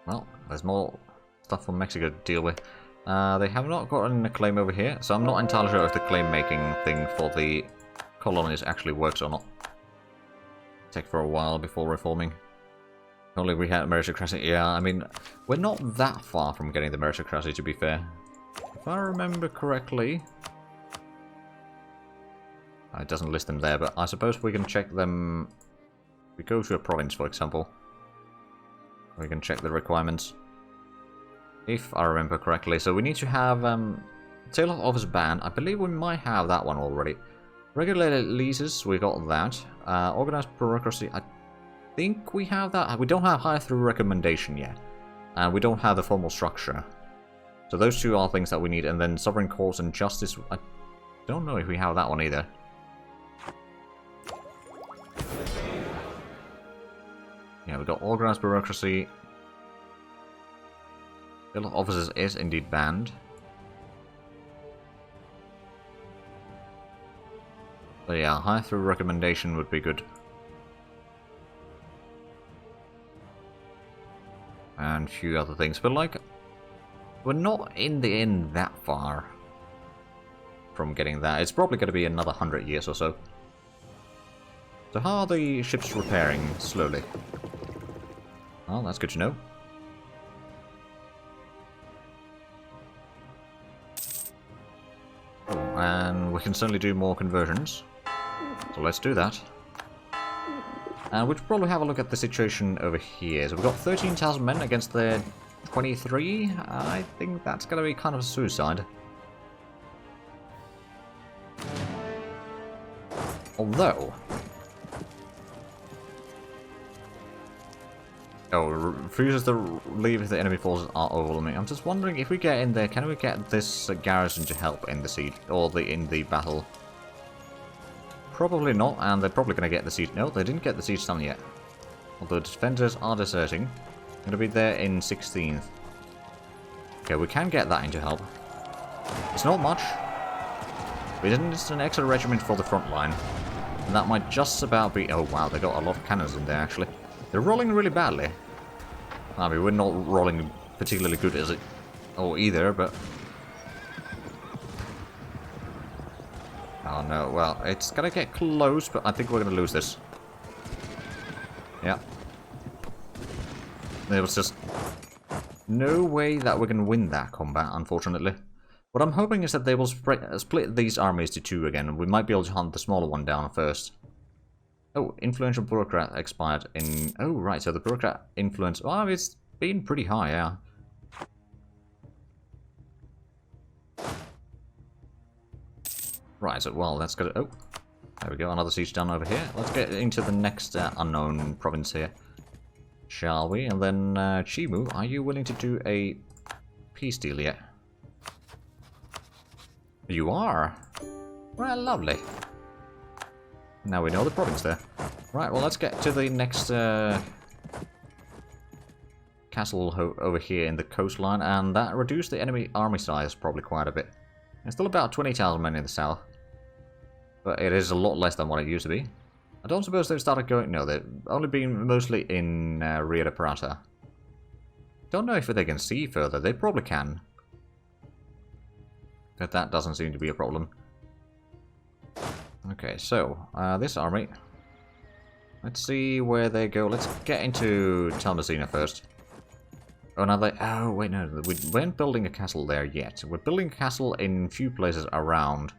Well, there's more stuff from Mexico to deal with. They have not gotten a claim over here, so I'm not entirely sure if the claim-making thing for the colonies actually works or not. Take for a while before reforming. Only we had meritocracy. Yeah, I mean, we're not that far from getting the meritocracy, to be fair. If I remember correctly... It doesn't list them there, but I suppose we can check them... We go to a province, for example. We can check the requirements. If I remember correctly. So we need to have Sale of Office Ban. I believe we might have that one already. Regulated leases, we got that. Organized bureaucracy, I think we have that. We don't have high through recommendation yet. And we don't have the formal structure. So those two are things that we need. And then sovereign courts and justice, I don't know if we have that one either. Yeah, we got organized bureaucracy. Sale of offices is indeed banned. So yeah, high through recommendation would be good. And a few other things, but like, we're not in the end that far from getting that. It's probably going to be another 100 years or so. So how are the ships repairing slowly? Well, that's good to know. Oh, and we can certainly do more conversions. So let's do that. And we should probably have a look at the situation over here. So we've got 13,000 men against their 23. I think that's going to be kind of a suicide. Although... Oh, refuses to leave if the enemy forces are overwhelming. I'm just wondering if we get in there, can we get this garrison to help in the siege or in the battle? Probably not, and they're probably going to get the siege. No, they didn't get the siege done yet. Although defenders are deserting. Going to be there in 16th. Okay, we can get that into help. It's not much. It's an extra regiment for the front line. And that might just about be... Oh wow, they got a lot of cannons in there actually. They're rolling really badly. I mean, we're not rolling particularly good as it... or either, but... Oh no, well, it's gonna get close, but I think we're gonna lose this. Yeah. There was just no way that we're gonna win that combat, unfortunately. What I'm hoping is that they will split these armies to two again, and we might be able to hunt the smaller one down first. Oh, influential bureaucrat expired in... Oh, right, so the bureaucrat influence... Oh, it's been pretty high, yeah. Right, so, well, let's go... Oh, there we go, another siege done over here. Let's get into the next unknown province here, shall we? And then, Chimu, are you willing to do a peace deal yet? You are? Well, lovely. Now we know the province there. Right, well, let's get to the next castle over here in the coastline, and that reduced the enemy army size probably quite a bit. There's still about 20,000 men in the south, but it is a lot less than what it used to be. I don't suppose they've started going... No, they've only been mostly in Rio de Plata. Don't know if they can see further. They probably can. But that doesn't seem to be a problem. Okay, so, this army. Let's see where they go. Let's get into Talmasina first. Oh, now they... Oh, wait, no. We weren't building a castle there yet. We're building a castle in a few places around.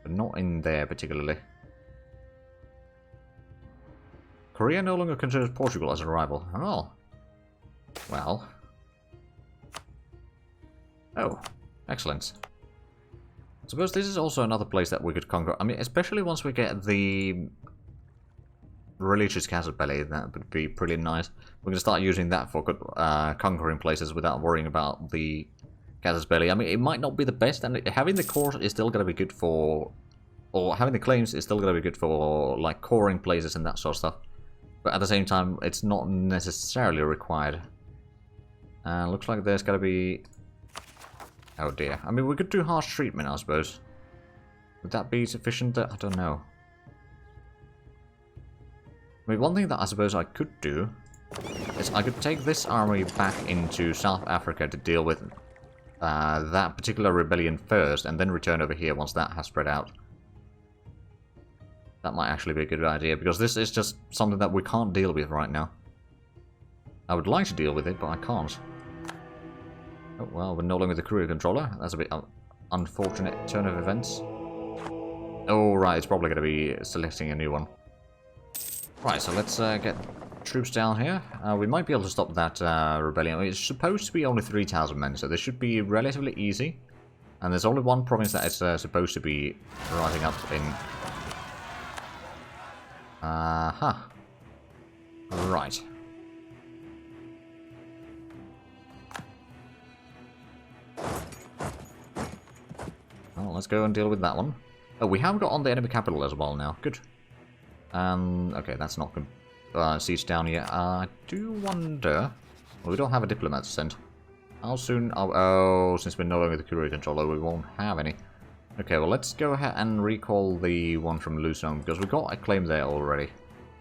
But not in there particularly. Korea no longer considers Portugal as a rival. Oh. Well. Oh, excellent. I suppose this is also another place that we could conquer. I mean, especially once we get the religious castle belly, that would be pretty nice. We're going to start using that for conquering places without worrying about the casus belli. I mean, it might not be the best, and having the court is still going to be good for... Or having the claims is still going to be good for, like, coring places and that sort of stuff. But at the same time, it's not necessarily required. Looks like there's got to be... Oh dear. I mean, we could do harsh treatment, I suppose. Would that be sufficient? I don't know. I mean, one thing that I suppose I could do is I could take this army back into South Africa to deal with that particular rebellion first, and then return over here once that has spread out. That might actually be a good idea, because this is just something that we can't deal with right now. I would like to deal with it, but I can't. Oh, well, we're no longer the courier controller. That's a bit unfortunate turn of events. Oh, right, it's probably going to be selecting a new one. Right, so let's get troops down here. We might be able to stop that rebellion. I mean, it's supposed to be only 3,000 men, so this should be relatively easy. And there's only one province that is supposed to be rising up in. Right. Well, let's go and deal with that one. Oh, we have got on the enemy capital as well now. Good. Okay, that's not siege down yet. I do wonder. Well, we don't have a diplomat to send. How soon? Oh, since we're no longer the courier controller, we won't have any. Okay, well, let's go ahead and recall the one from Luzon, because we've got a claim there already.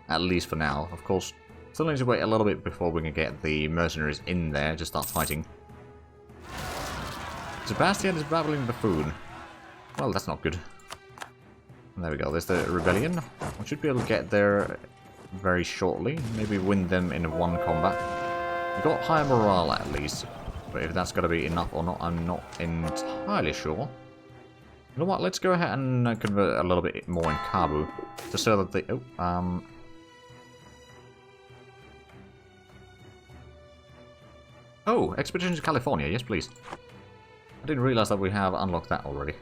At least for now. Of course, still need to wait a little bit before we can get the mercenaries in there to start fighting. Sebastian is babbling buffoon. Well, that's not good. There we go, there's the rebellion. We should be able to get there very shortly. Maybe win them in one combat. We've got high morale at least. But if that's going to be enough or not, I'm not entirely sure. You know what, let's go ahead and convert a little bit more in Kabu. Just so that they... Oh, Expedition to California, yes please. I didn't realize that we have unlocked that already.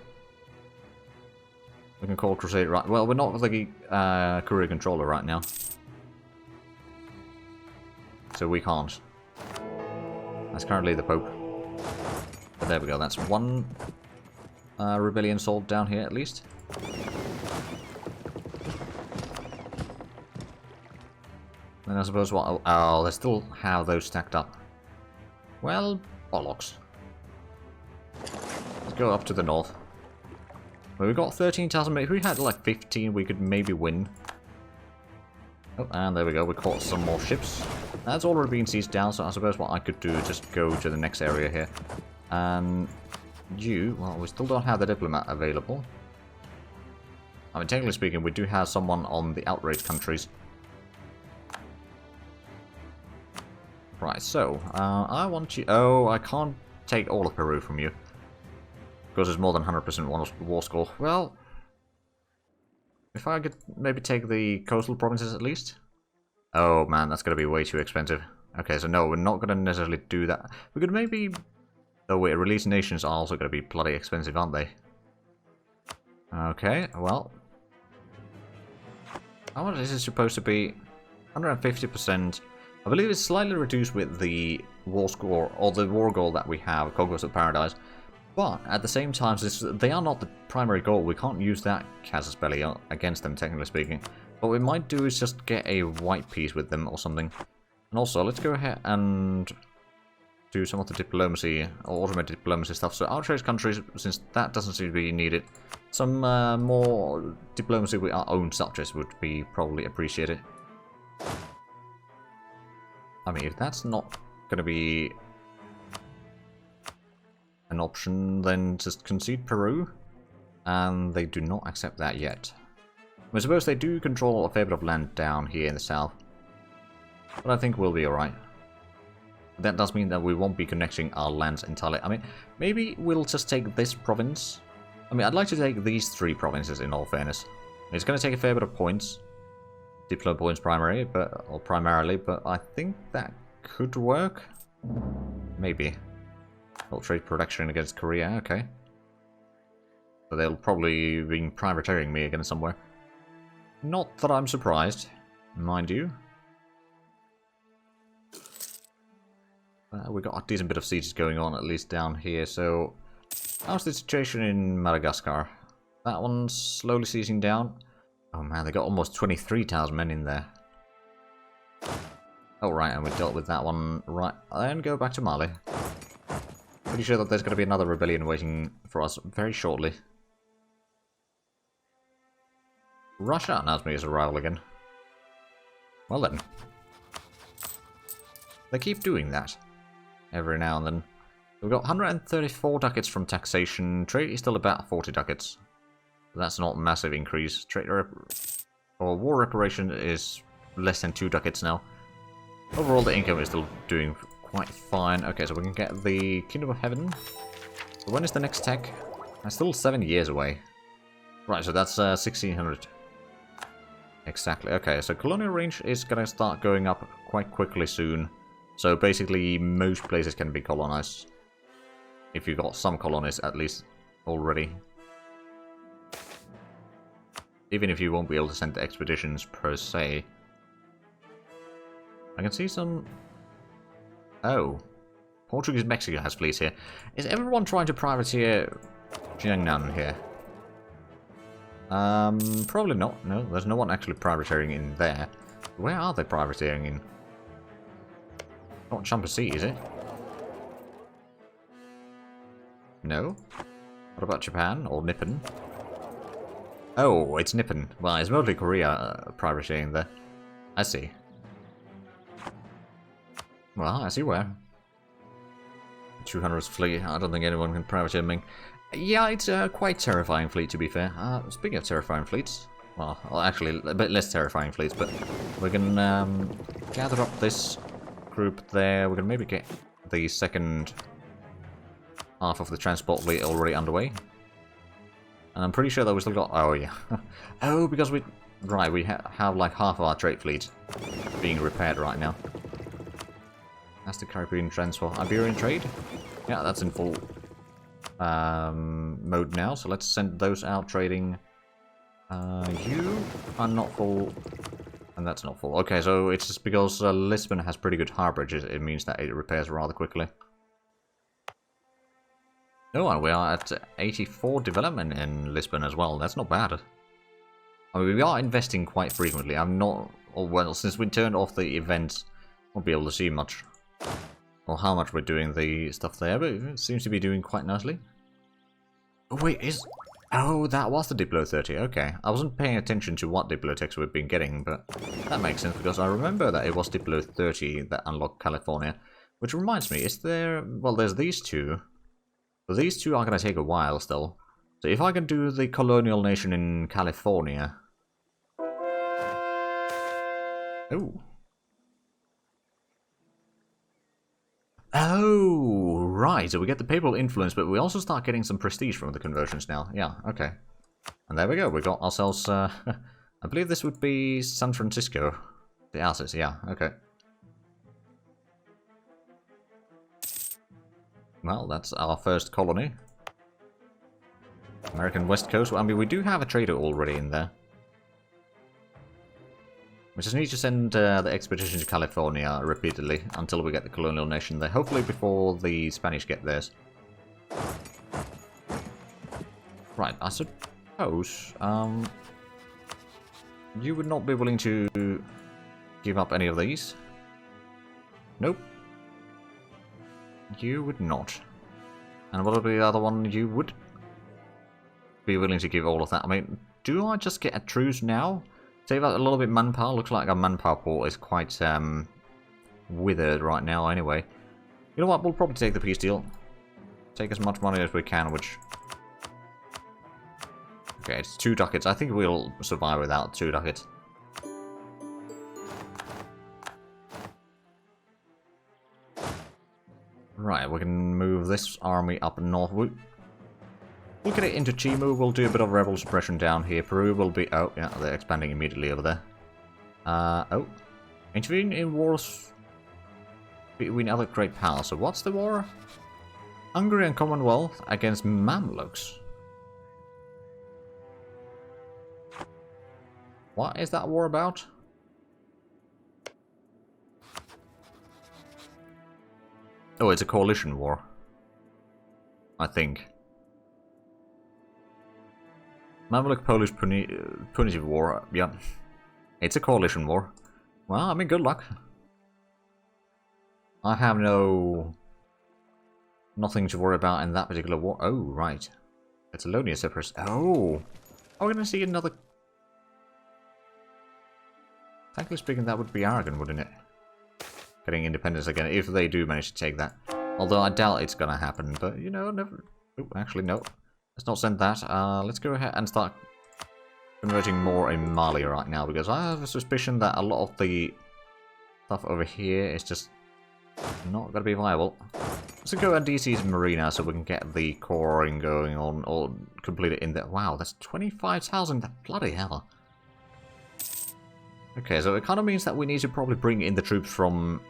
We can call Crusade, right? Well, we're not the courier controller right now. So we can't. That's currently the Pope. But there we go, that's one rebellion solved down here at least. Then I suppose what... Oh, they still have those stacked up. Well, bollocks. Let's go up to the north. Well, we've got 13,000, if we had like 15, we could maybe win. Oh, and there we go, we caught some more ships. That's already been sieged down, so I suppose what I could do is just go to the next area here. And you, well, we still don't have the diplomat available. I mean, technically speaking, we do have someone on the outraged countries. Right, so, I want you... Oh, I can't take all of Peru from you. Because it's more than 100% war score. Well, if I could maybe take the coastal provinces at least. Oh man, that's going to be way too expensive. Okay, so no, we're not going to necessarily do that. We could maybe... Oh wait, release nations are also going to be bloody expensive, aren't they? Okay, well... How much is it supposed to be? 150%. I believe it's slightly reduced with the war score, or the war goal that we have, Conquest of Paradise. But, at the same time, since they are not the primary goal, we can't use that casus belli against them, technically speaking. What we might do is just get a white piece with them or something. And also, let's go ahead and do some of the diplomacy, or automated diplomacy stuff. So, outraged countries, since that doesn't seem to be needed, some more diplomacy with our own subjects would be probably appreciated. I mean, if that's not going to be an option, then just concede Peru, and they do not accept that yet. I suppose they do control a fair bit of land down here in the south, but I think we'll be alright. That does mean that we won't be connecting our lands entirely. I mean, maybe we'll just take this province. I mean, I'd like to take these three provinces in all fairness. It's going to take a fair bit of points. Diplo points primarily, but I think that could work. Maybe. Well, trade production against Korea, okay. So they'll probably be privateering me again somewhere. Not that I'm surprised, mind you. We've got a decent bit of sieges going on, at least down here, so... How's the situation in Madagascar? That one's slowly sieging down. Oh man, they got almost 23,000 men in there. Oh right, and we dealt with that one right. Then go back to Mali. Pretty sure that there's going to be another rebellion waiting for us very shortly. Russia announced me as a rival again. Well then. They keep doing that every now and then. We've got 134 ducats from taxation. Trade is still about 40 ducats. That's not a massive increase. Or war reparation is less than 2 ducats now. Overall, the income is still doing quite fine. Okay, so we can get the Kingdom of Heaven. So when is the next tech? That's still 7 years away. Right, so that's 1600. Exactly. Okay, so colonial range is gonna start going up quite quickly soon. So basically, most places can be colonized. If you've got some colonies at least already. Even if you won't be able to send the expeditions per se. I can see some... Oh. Portuguese Mexico has fleets here. Is everyone trying to privateer Jiangnan here? Probably not. No, there's no one actually privateering in there. Where are they privateering in? Not Champasy, is it? No? What about Japan or Nippon? Oh, it's Nippon. Well, it's mostly Korea privateering there. I see. Well, I see where. 200's fleet. I don't think anyone can privateer Ming. Yeah, it's a quite terrifying fleet, to be fair. Speaking of terrifying fleets, well, actually, a bit less terrifying fleets, but we can gather up this group there. We can maybe get the second half of the transport fleet already underway. And I'm pretty sure that we still got... Oh, yeah. Oh, because we... Right, we have like half of our trade fleet being repaired right now. That's the Caribbean transport. Iberian trade? Yeah, that's in full mode now, so let's send those out trading. You are not full, and that's not full. Okay, so it's just because Lisbon has pretty good harbourages, it means that it repairs rather quickly. Oh, and we are at 84 development in Lisbon as well. That's not bad. I mean, we are investing quite frequently. I'm not... Or, well, since we turned off the events, won't be able to see much. Or how much we're doing the stuff there, but it seems to be doing quite nicely. Oh, wait, is... Oh, that was the Diplo 30, okay. I wasn't paying attention to what Diplo text we've been getting, but that makes sense, because I remember that it was Diplo 30 that unlocked California. Which reminds me, is there... Well, there's these two. But these two are going to take a while still. So if I can do the colonial nation in California... Oh. Oh, right. So we get the papal influence, but we also start getting some prestige from the conversions now. Yeah, okay. And there we go. We got ourselves... I believe this would be San Francisco. The Alsace, yeah, okay. Well, that's our first colony. American West Coast. I mean, we do have a trader already in there. We just need to send the expedition to California repeatedly until we get the colonial nation there. Hopefully before the Spanish get theirs. Right, I suppose you would not be willing to give up any of these? Nope. You would not. And what would be the other one you would be willing to give all of that? I mean, do I just get a truce now? Save out a little bit manpower. Looks like our manpower pool is quite withered right now anyway. You know what, we'll probably take the peace deal. Take as much money as we can, which... Okay, it's 2 ducats. I think we'll survive without 2 ducats. Right, we can move this army up north. We'll get it into Chimu. We'll do a bit of rebel suppression down here. Peru will be... Oh, yeah, they're expanding immediately over there. Oh. Intervene in wars between other great powers. So what's the war? Hungary and Commonwealth against Mamluks. What is that war about? Oh, it's a coalition war. I think. Mamluk Polish Punitive War, yeah. It's a coalition war. Well, I mean, good luck. I have nothing to worry about in that particular war. Oh, right. Catalonia separate. Oh! Are we going to see another... Technically speaking, that would be Aragon, wouldn't it? getting independence again, if they do manage to take that. Although I doubt it's gonna happen, but you know, never... Oh, actually, no. Let's not send that. Let's go ahead and start converting more in Mali right now, because I have a suspicion that a lot of the stuff over here is just not gonna be viable. Let's go and DC's Marina so we can get the coring going on, or complete it in there. Wow, that's 25,000, bloody hell. Okay, so it kind of means that we need to probably bring in the troops from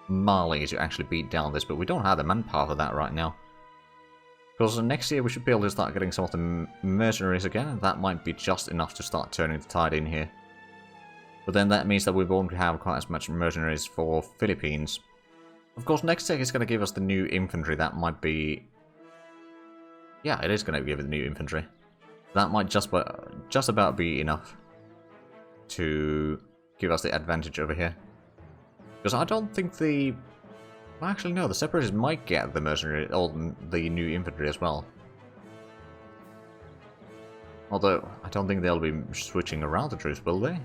Mali to actually beat down this, but we don't have the manpower for that right now. Because next year we should be able to start getting some of the mercenaries again, and that might be just enough to start turning the tide in here. But then that means that we won't have quite as much mercenaries for Philippines. Of course, next tech is going to give us the new infantry. That might be... Yeah, it is going to give it the new infantry. That might just about be enough to give us the advantage over here. Because I don't think the... Well, actually, no, the Separatists might get the mercenary, or the new infantry as well. Although, I don't think they'll be switching around the troops, will they?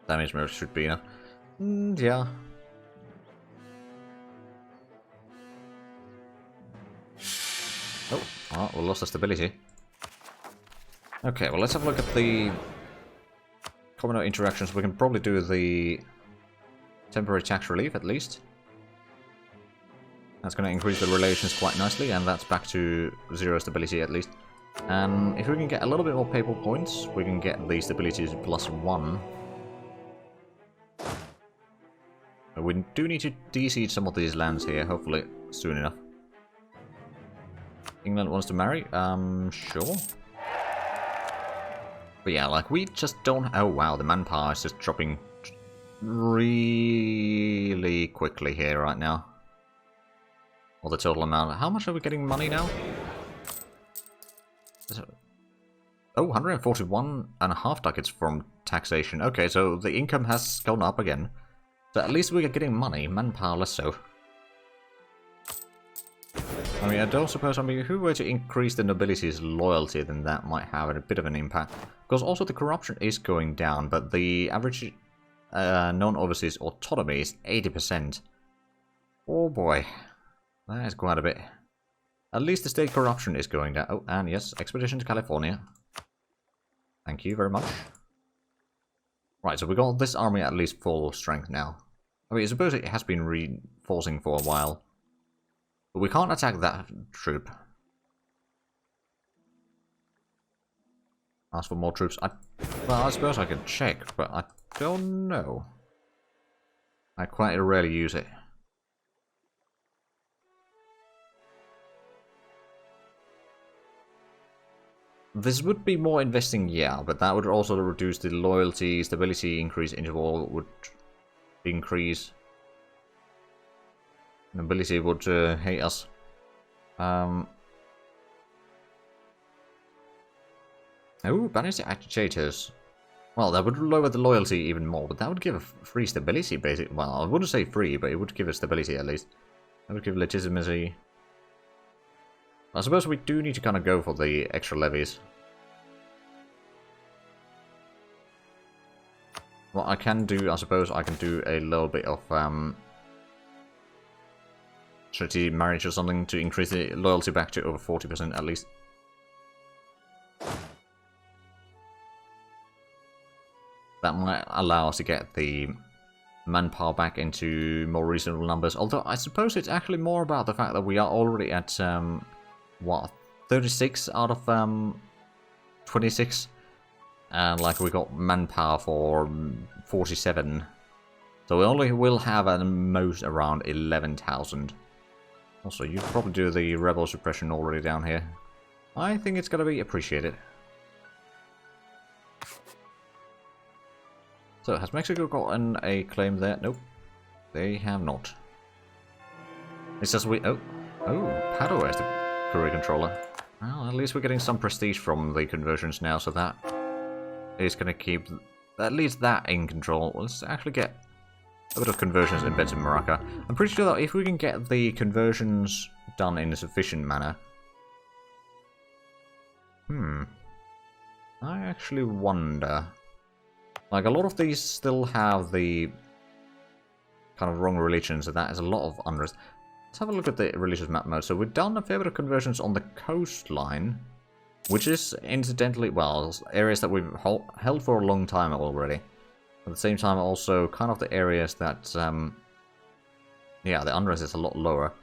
Damage mirrors should be enough. Yeah. Oh, well, we lost the stability. Okay, well, let's have a look at the communal interactions. We can probably do the temporary tax relief, at least. That's going to increase the relations quite nicely, and that's back to 0 stability, at least. And if we can get a little bit more papal points, we can get the stability to +1. But we do need to de-siege some of these lands here, hopefully soon enough. England wants to marry? Sure. But yeah, like, we just don't... Oh wow, the manpower is just dropping really quickly here right now. Or the total amount. How much are we getting money now? Oh, 141.5 ducats from taxation. Okay, so the income has gone up again. So at least we are getting money, manpower less so. I mean, I don't suppose, I mean, if we were to increase the nobility's loyalty, then that might have a bit of an impact. Because also the corruption is going down, but the average non-overseas autonomy is 80%. Oh boy, that is quite a bit. At least the state corruption is going down. Oh, and yes, expedition to California. Thank you very much. Right, so we got this army at least full strength now. I mean, I suppose it has been reinforcing for a while. But we can't attack that troop. Ask for more troops. Well, I suppose I can check, but I don't know. I quite rarely use it. This would be more investing, yeah, but that would also reduce the loyalty, stability increase interval would increase. Nobility would hate us. Oh, banish the agitators. Well, that would lower the loyalty even more, but that would give free stability, basically. Well, I wouldn't say free, but it would give us stability at least. That would give legitimacy. I suppose we do need to kind of go for the extra levies. What I can do, I suppose I can do a little bit of strategic marriage or something to increase the loyalty back to over 40% at least. That might allow us to get the manpower back into more reasonable numbers. Although I suppose it's actually more about the fact that we are already at what, 36 out of 26, and like we got manpower for 47, so we only will have at most around 11,000. Also, you probably do the rebel suppression already down here. I think it's gonna be appreciated. So, has Mexico gotten a claim there? Nope, they have not. It's just we... Oh, Padua is the Courier Controller. Well, at least we're getting some prestige from the conversions now, so that is going to keep at least that in control. Let's actually get a bit of conversions in beds in Morocco. I'm pretty sure that if we can get the conversions done in a sufficient manner... I actually wonder... Like, a lot of these still have the kind of wrong religion, so that is a lot of unrest. Let's have a look at the religious map mode. So we've done a fair bit of conversions on the coastline, which is incidentally, well, areas that we've held for a long time already. At the same time, also kind of the areas that, yeah, the unrest is a lot lower.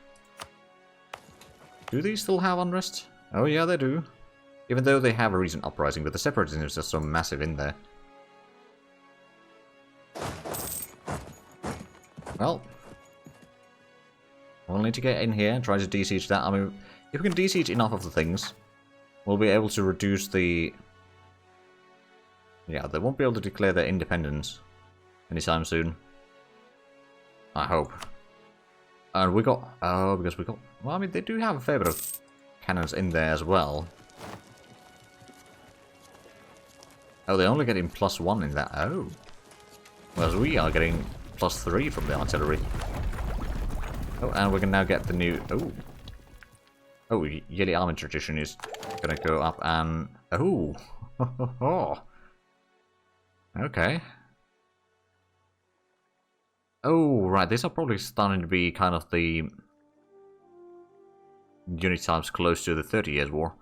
Do these still have unrest? Oh yeah, they do. Even though they have a recent uprising, but the separatism is just so massive in there. Well, we'll need to get in here and try to de-siege that. I mean, if we can de-siege enough of the things, we'll be able to reduce the... Yeah, they won't be able to declare their independence anytime soon. I hope. And we got... Oh, because we got... Well, I mean, they do have a fair bit of cannons in there as well. Oh, they're only getting +1 in that. Oh. Whereas we are getting +3 from the artillery. Oh, and we can now get the new... Oh. Oh, yearly army tradition is gonna go up and... Oh. Okay. Oh, right. These are probably starting to be kind of the unit types close to the 30 Years' War.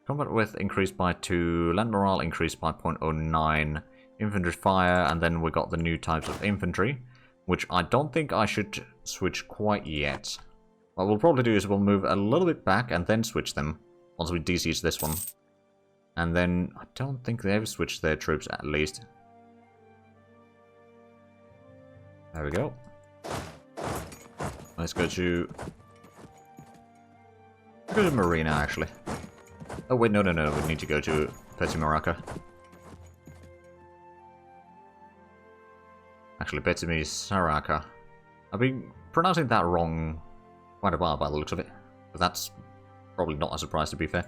Combat width increased by 2, land morale increased by 0.09, infantry fire, and then we got the new types of infantry, which I don't think I should switch quite yet. What we'll probably do is we'll move a little bit back and then switch them, once we de-siege this one. And then, I don't think they've switched their troops at least. There we go. Let's go to... Go to Marina, actually. Oh wait, no, we need to go to Petty-Maraca. Actually, Petty-Maraca. I've been pronouncing that wrong quite a while by the looks of it. But that's probably not a surprise, to be fair.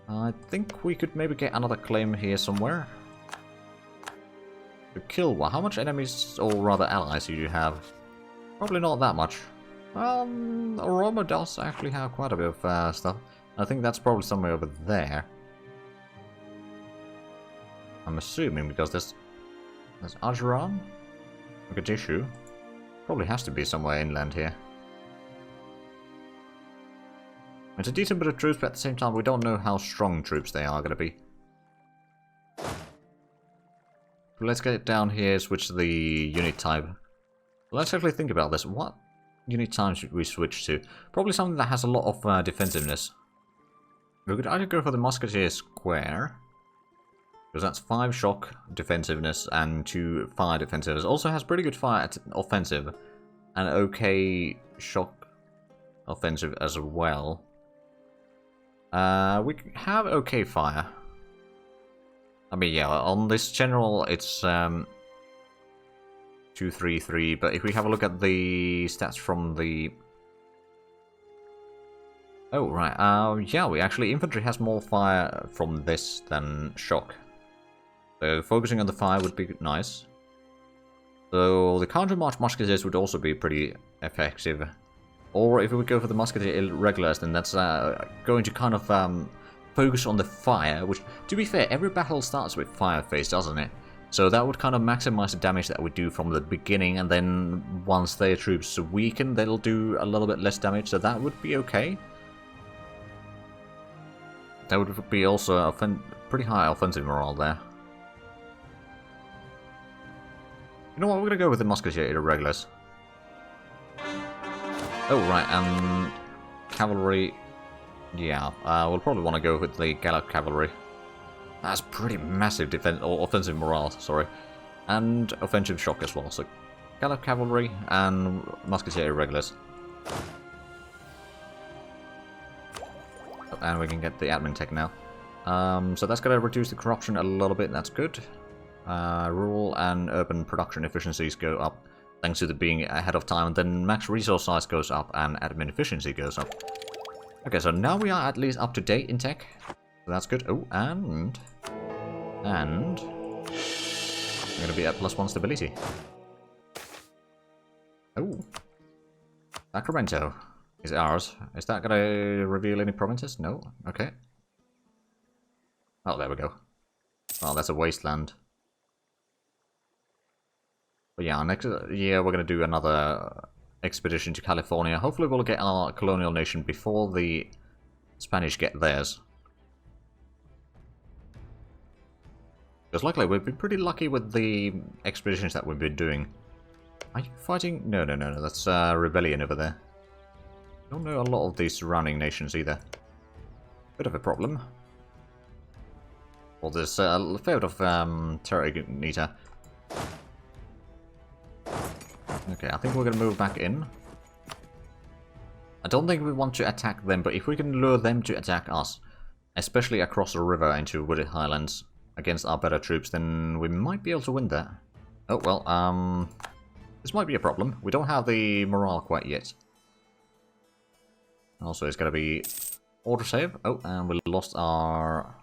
I think we could maybe get another claim here somewhere. To kill one. How much enemies, or rather allies, do you have? Probably not that much. Roma does actually have quite a bit of stuff. I think that's probably somewhere over there. I'm assuming, because there's Ajuran? Mogadishu. Probably has to be somewhere inland here. It's a decent bit of troops, but at the same time we don't know how strong troops they are going to be. So let's get down here, switch to the unit type. Let's actually think about this. What unit type should we switch to? Probably something that has a lot of defensiveness. We could either go for the Musketeer Square, because that's 5 shock defensiveness and 2 fire defensiveness. Also has pretty good fire offensive and okay shock offensive as well. We have okay fire. I mean, yeah, on this general it's 233, but if we have a look at the stats from the... Oh, right, yeah, we actually, infantry has more fire from this than shock. So focusing on the fire would be nice. So the counter-march musketeers would also be pretty effective. Or if we go for the musketeer irregulars, then that's going to kind of focus on the fire, which, to be fair, every battle starts with fire phase, doesn't it? So that would kind of maximize the damage that we do from the beginning, and then once their troops weaken, they'll do a little bit less damage, so that would be okay. That would be also a pretty high offensive morale there. You know what, we're gonna go with the musketeer irregulars. Oh, right, cavalry. Yeah, we'll probably want to go with the Gallop cavalry. That's pretty massive defense or offensive morale, sorry. And offensive shock as well. So Gallop cavalry and musketeer irregulars. And we can get the admin tech now. So that's going to reduce the corruption a little bit, that's good. Rural and urban production efficiencies go up thanks to the being ahead of time, and then max resource size goes up and admin efficiency goes up. Okay, so now we are at least up to date in tech. So that's good. Oh, and we're going to be at +1 stability. Oh, Sacramento is ours. Is that going to reveal any provinces? No? Okay. Oh, there we go. Well, that's a wasteland. But yeah, next year we're going to do another expedition to California. Hopefully we'll get our colonial nation before the Spanish get theirs. Because luckily we've been pretty lucky with the expeditions that we've been doing. Are you fighting? No, no, no, no. That's rebellion over there. Don't know a lot of these surrounding nations either. Bit of a problem. Well, there's a fair bit of terror incognita. Okay, I think we're going to move back in. I don't think we want to attack them, but if we can lure them to attack us, especially across the river into wooded highlands against our better troops, then we might be able to win that. Oh, well, this might be a problem. We don't have the morale quite yet. Also, it's going to be autosave. Oh, and we lost our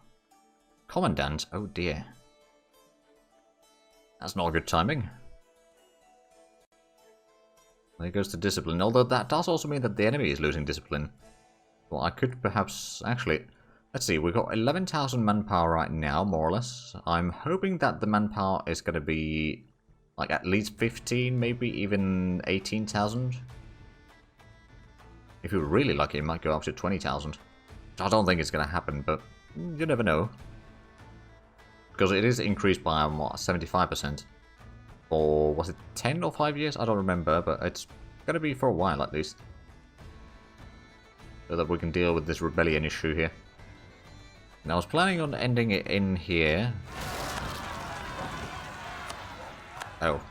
commandant. Oh, dear. That's not good timing. There goes the discipline, although that does also mean that the enemy is losing discipline. Well, I could perhaps... Actually, let's see, we've got 11,000 manpower right now, more or less. I'm hoping that the manpower is going to be like at least 15, maybe even 18,000. If we were really lucky, it might go up to 20,000. I don't think it's going to happen, but you never know. Because it is increased by, what, 75%. Or was it 10 or 5 years? I don't remember, but it's going to be for a while at least. So that we can deal with this rebellion issue here. And I was planning on ending it in here. Oh.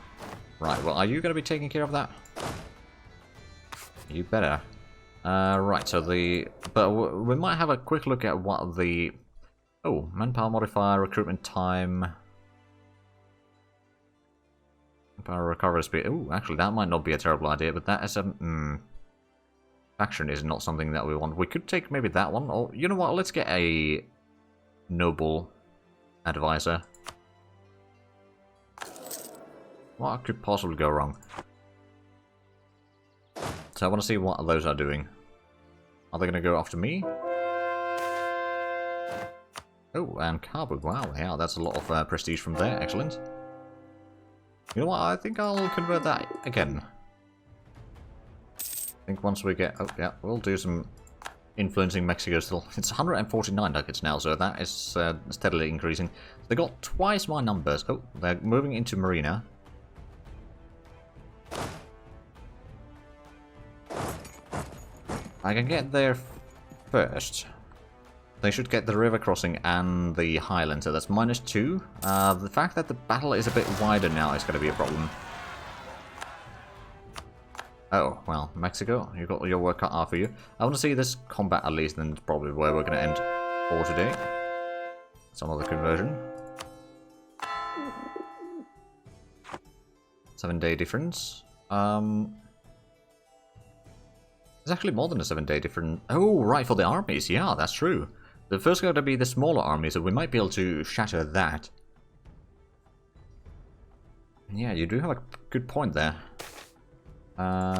Right, well, are you going to be taking care of that? You better. Right, so the... But we might have a quick look at what the... Oh, manpower modifier, recruitment time... Power recovery speed. Oh, actually, that might not be a terrible idea, but that is a... faction is not something that we want. We could take maybe that one, or... You know what, let's get a... noble advisor. What could possibly go wrong? So I want to see what those are doing. Are they going to go after me? Oh, and Carbon. Wow, yeah, that's a lot of prestige from there. Excellent. You know what, I think I'll convert that again. I think once we get... Oh, yeah, we'll do some influencing Mexico still. It's 149 ducats now, so that is steadily increasing. They got twice my numbers. Oh, they're moving into Marina. I can get there first. They should get the river crossing and the highland, so that's -2. The fact that the battle is a bit wider now is going to be a problem. Oh, well, Mexico, you've got your work cut out for you. I want to see this combat at least, and it's probably where we're going to end for today. Some other conversion. 7-day difference. There's actually more than a 7-day difference. Oh, right, for the armies, yeah, that's true. The first going to be the smaller army, so we might be able to shatter that. Yeah, you do have a good point there.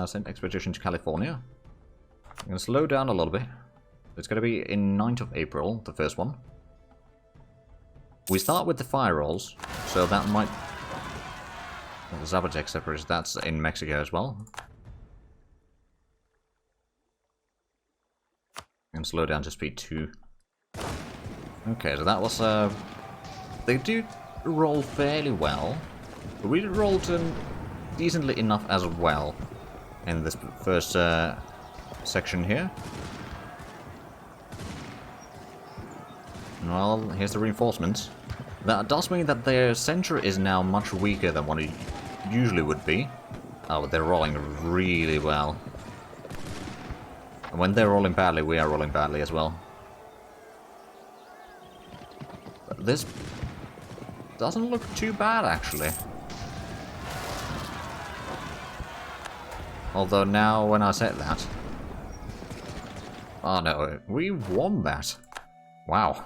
Send expedition to California. I'm going to slow down a little bit. It's going to be in 9th of April, the first one. We start with the fire rolls, so that might... The Zapotec separators, that's in Mexico as well. And slow down to speed 2. Okay, so that was... They do roll fairly well. But we rolled decently enough as well in this first section here. Well, here's the reinforcements. That does mean that their center is now much weaker than what it usually would be. Oh, but they're rolling really well. And when they're rolling badly, we are rolling badly as well. But this doesn't look too bad, actually. Although now, when I said that... Oh no, we won that. Wow.